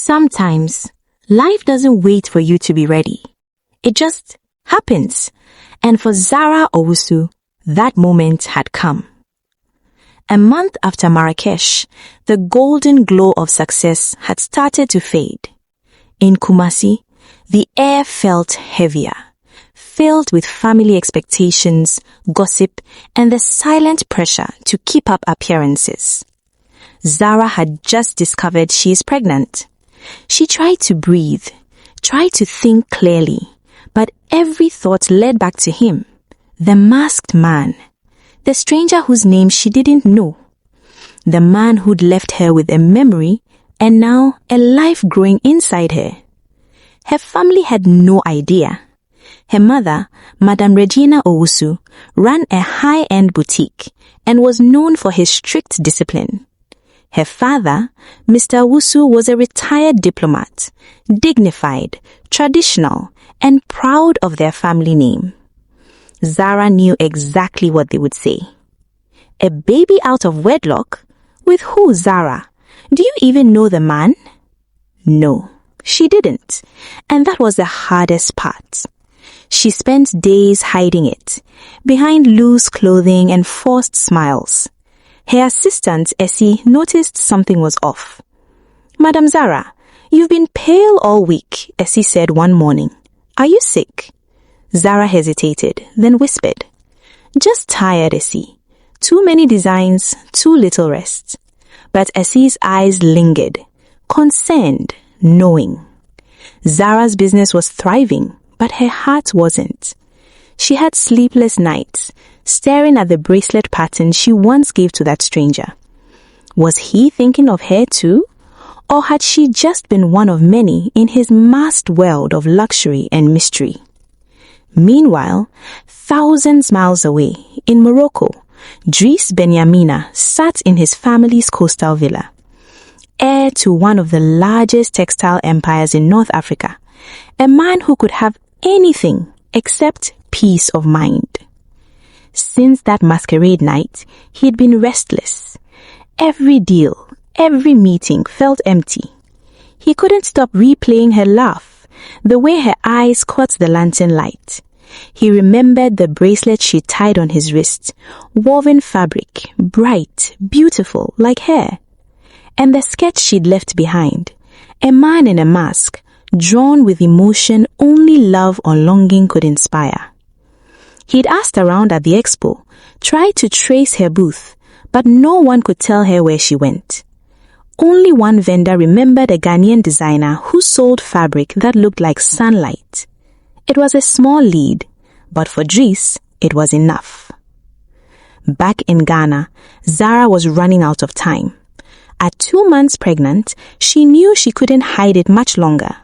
Sometimes, life doesn't wait for you to be ready. It just happens. And for Zara Owusu, that moment had come. A month after Marrakesh, the golden glow of success had started to fade. In Kumasi, the air felt heavier, filled with family expectations, gossip, and the silent pressure to keep up appearances. Zara had just discovered she is pregnant. She tried to breathe, tried to think clearly, but every thought led back to him, the masked man, the stranger whose name she didn't know, the man who'd left her with a memory and now a life growing inside her. Her family had no idea. Her mother, Madame Regina Owusu, ran a high-end boutique and was known for his strict discipline. Her father, Mr. Owusu, was a retired diplomat, dignified, traditional, and proud of their family name. Zara knew exactly what they would say. A baby out of wedlock? With who, Zara? Do you even know the man? No, she didn't. And that was the hardest part. She spent days hiding it, behind loose clothing and forced smiles. Her assistant, Essie, noticed something was off. "Madam Zara, you've been pale all week," Essie said one morning. "Are you sick?" Zara hesitated, then whispered, "Just tired, Essie. Too many designs, too little rest." But Essie's eyes lingered, concerned, knowing. Zara's business was thriving, but her heart wasn't. She had sleepless nights, staring at the bracelet pattern she once gave to that stranger. Was he thinking of her too? Or had she just been one of many in his masked world of luxury and mystery? Meanwhile, thousands miles away, in Morocco, Driss Benyamina sat in his family's coastal villa. Heir to one of the largest textile empires in North Africa, a man who could have anything except peace of mind. Since that masquerade night, he'd been restless. Every deal, every meeting felt empty. He couldn't stop replaying her laugh, the way her eyes caught the lantern light. He remembered the bracelet she tied on his wrist, woven fabric, bright, beautiful, like hair. And the sketch she'd left behind, a man in a mask, drawn with emotion only love or longing could inspire. He'd asked around at the expo, tried to trace her booth, but no one could tell her where she went. Only one vendor remembered a Ghanaian designer who sold fabric that looked like sunlight. It was a small lead, but for Driss, it was enough. Back in Ghana, Zara was running out of time. At 2 months pregnant, she knew she couldn't hide it much longer.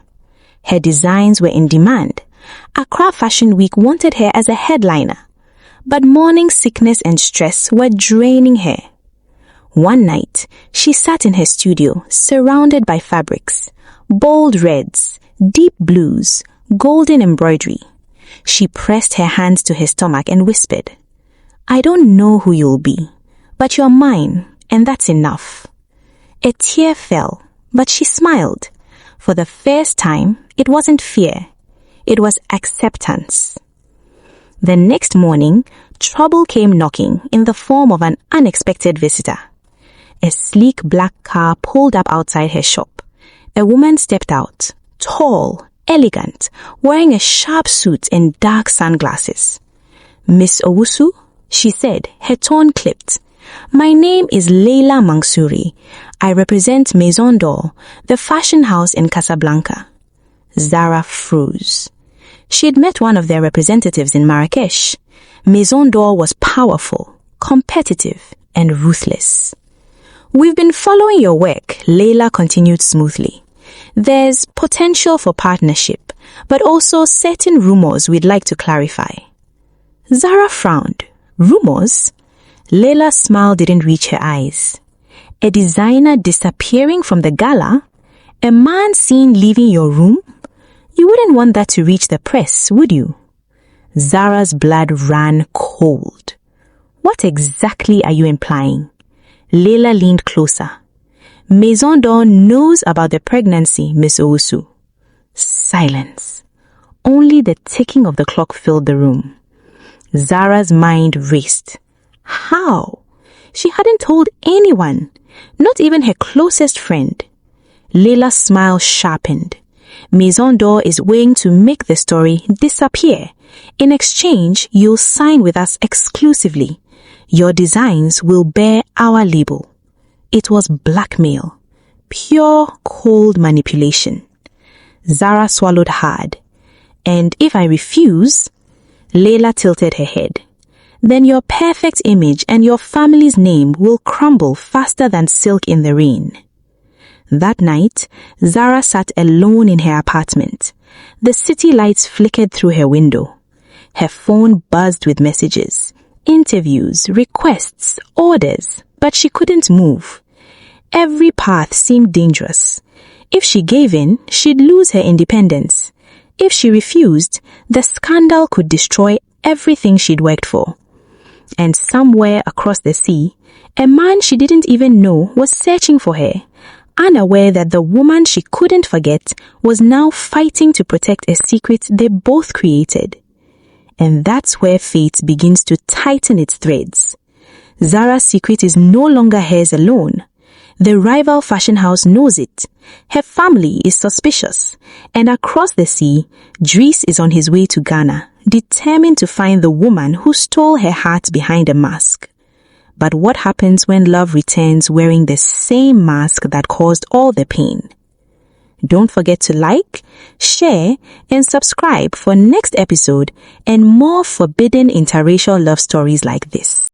Her designs were in demand. Accra Fashion Week wanted her as a headliner, but morning sickness and stress were draining her. One night, she sat in her studio, surrounded by fabrics, bold reds, deep blues, golden embroidery. She pressed her hands to her stomach and whispered, "I don't know who you'll be, but you're mine, and that's enough." A tear fell, but she smiled. For the first time, it wasn't fear. It was acceptance. The next morning, trouble came knocking in the form of an unexpected visitor. A sleek black car pulled up outside her shop. A woman stepped out, tall, elegant, wearing a sharp suit and dark sunglasses. "Miss Owusu," she said, her tone clipped. "My name is Leila Mansouri. I represent Maison d'Or, the fashion house in Casablanca." Zara froze. She had met one of their representatives in Marrakesh. Maison d'Or was powerful, competitive, and ruthless. "We've been following your work," Leila continued smoothly. "There's potential for partnership, but also certain rumors we'd like to clarify." Zara frowned. "Rumors?" Leila's smile didn't reach her eyes. "A designer disappearing from the gala? A man seen leaving your room? You wouldn't want that to reach the press, would you?" Zara's blood ran cold. "What exactly are you implying?" Leila leaned closer. Maison d'Or knows about the pregnancy, Miss Owusu. Silence. Only the ticking of the clock filled the room. Zara's mind raced. How? She hadn't told anyone, not even her closest friend. Layla's smile sharpened. Maison d'Or is weighing to make the story disappear. In exchange, you'll sign with us exclusively. Your designs will bear our label. It was blackmail. Pure, cold manipulation. Zara swallowed hard. And if I refuse, Layla tilted her head. Then your perfect image and your family's name will crumble faster than silk in the rain. That night, Zara sat alone in her apartment. The city lights flickered through her window. Her phone buzzed with messages, interviews, requests, orders, but she couldn't move. Every path seemed dangerous. If she gave in, she'd lose her independence. If she refused, the scandal could destroy everything she'd worked for. And somewhere across the sea, a man she didn't even know was searching for her, unaware that the woman she couldn't forget was now fighting to protect a secret they both created. And that's where fate begins to tighten its threads. Zara's secret is no longer hers alone. The rival fashion house knows it. Her family is suspicious. And across the sea, Dries is on his way to Ghana, determined to find the woman who stole her heart behind a mask. But what happens when love returns wearing the same mask that caused all the pain? Don't forget to like, share, and subscribe for next episode and more forbidden interracial love stories like this.